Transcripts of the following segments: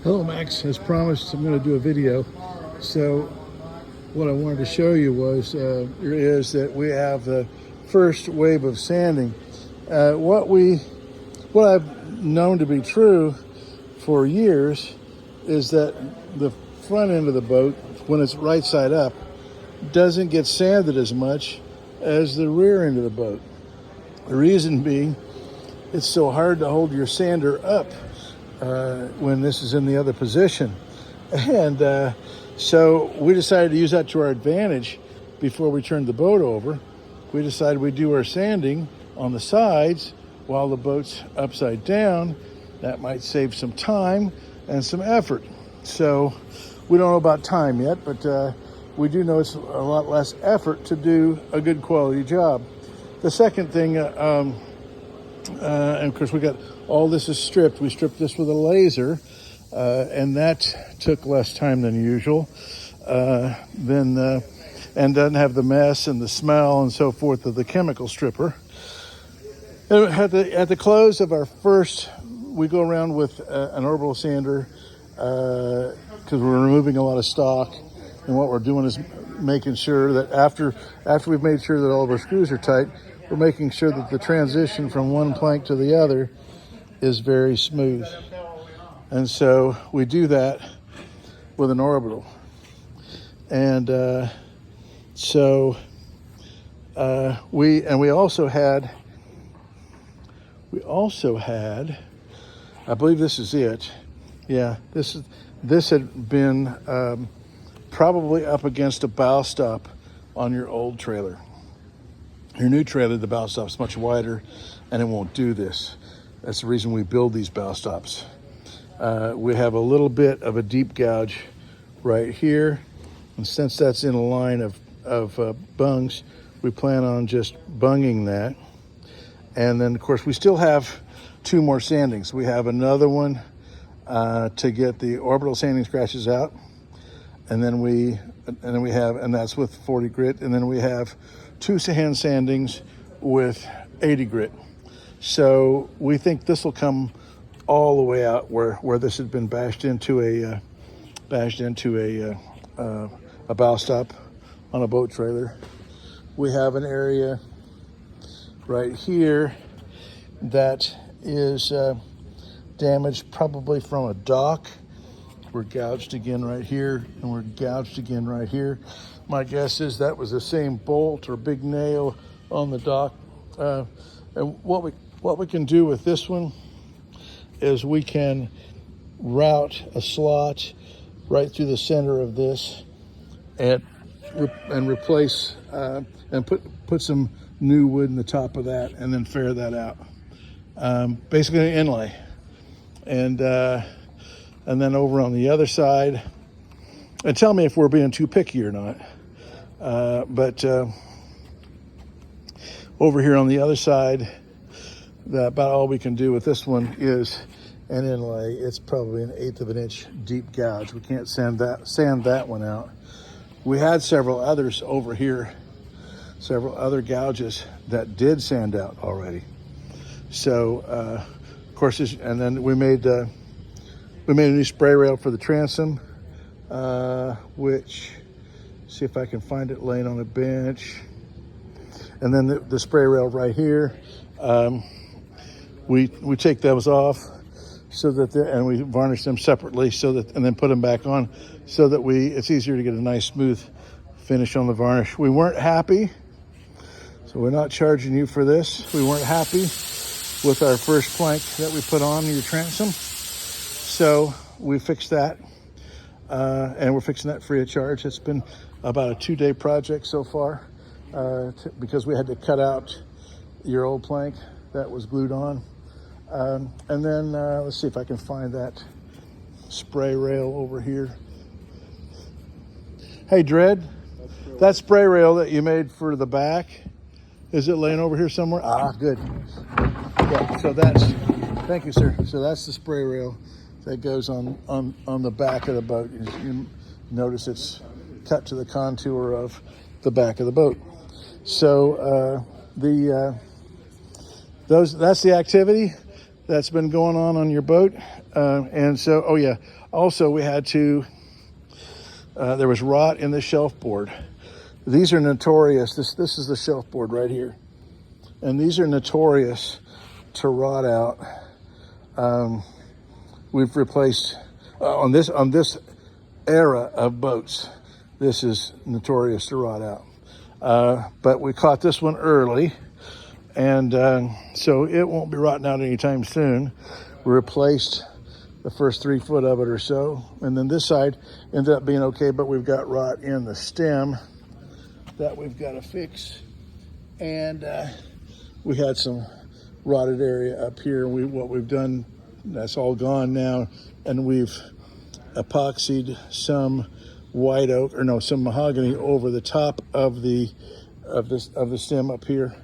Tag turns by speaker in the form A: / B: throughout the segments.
A: Hello Max, as promised I'm going to do a video. So what I wanted to show you is that we have the first wave of sanding. What I've known to be true for years is that the front end of the boat, when it's right side up, doesn't get sanded as much as the rear end of the boat. The reason being, it's so hard to hold your sander up when this is in the other position. And so we decided to use that to our advantage before we turned the boat over. We decided we'd do our sanding on the sides while the boat's upside down. That might save some time and some effort. So we don't know about time yet, but we do know it's a lot less effort to do a good quality job. The second thing, and of course we got all this is stripped. We stripped this with a laser, and that took less time than usual. And doesn't have the mess and the smell and so forth of the chemical stripper. And at the close of our first, we go around with an orbital sander because we're removing a lot of stock. And what we're doing is making sure that after we've made sure that all of our screws are tight, we're making sure that the transition from one plank to the other is very smooth. And so we do that with an orbital. And we also had, I believe this is it. Yeah, this had been probably up against a bow stop on your old trailer. Your new trailer, the bow stop's much wider and it won't do this. That's the reason we build these bow stops. We have a little bit of a deep gouge right here. And since that's in a line of bungs, we plan on just bunging that. And then of course we still have two more sandings. We have another one to get the orbital sanding scratches out. And that's with 40 grit. And then we have two hand sandings with 80 grit. So we think this will come all the way out where this had been bashed into a bow stop on a boat trailer. We have an area right here that is damaged probably from a dock. We're gouged again right here, and we're gouged again right here. My guess is that was the same bolt or big nail on the dock. And what we can do with this one is we can route a slot right through the center of this and replace and put some new wood in the top of that, and then fair that out. Basically an inlay. And then over on the other side, and tell me if we're being too picky or not. But over here on the other side, about all we can do with this one is an inlay. It's probably 1/8 of an inch deep gouge. We can't sand that one out. We had several others over here, several other gouges that did sand out already. So, of course, and then we made a new spray rail for the transom, which, see if I can find it laying on a bench. And then the spray rail right here, we take those off so that and we varnish them separately and then put them back on so that it's easier to get a nice smooth finish on the varnish. We weren't happy, so we're not charging you for this. We weren't happy with our first plank that we put on your transom. So we fixed that, and we're fixing that free of charge. It's been about a 2-day project so far, because we had to cut out your old plank that was glued on. And then let's see if I can find that spray rail over here. Hey Dredd, that spray rail that you made for the back, is it laying over here somewhere? Ah, good. Yeah, so thank you, sir. So that's the spray rail that goes on the back of the boat. You notice it's cut to the contour of the back of the boat. So that's the activity. that's been going on your boat. And so, oh yeah, also we had to, there was rot in the shelf board. These are notorious. This is the shelf board right here. And these are notorious to rot out. We've replaced, on this era of boats, this is notorious to rot out. But we caught this one early, and so it won't be rotting out anytime soon. We replaced the first 3 foot of it or so, and then this side ended up being okay, but we've got rot in the stem that we've got to fix. And we had some rotted area up here. What we've done, that's all gone now, and we've epoxied some white oak, or no, some mahogany over the top of the stem up here,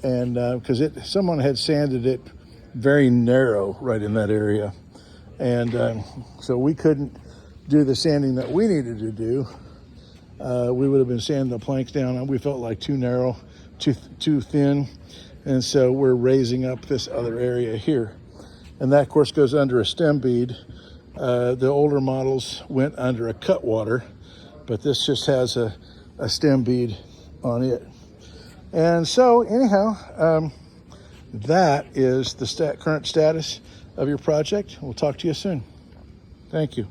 A: and because someone had sanded it very narrow right in that area, and so we couldn't do the sanding that we needed to do. We would have been sanding the planks down, and we felt like too narrow, too thin, and so we're raising up this other area here, and that of course goes under a stem bead. The older models went under a cutwater, but this just has a stem bead on it. And so anyhow, that is the current status of your project. We'll talk to you soon. Thank you.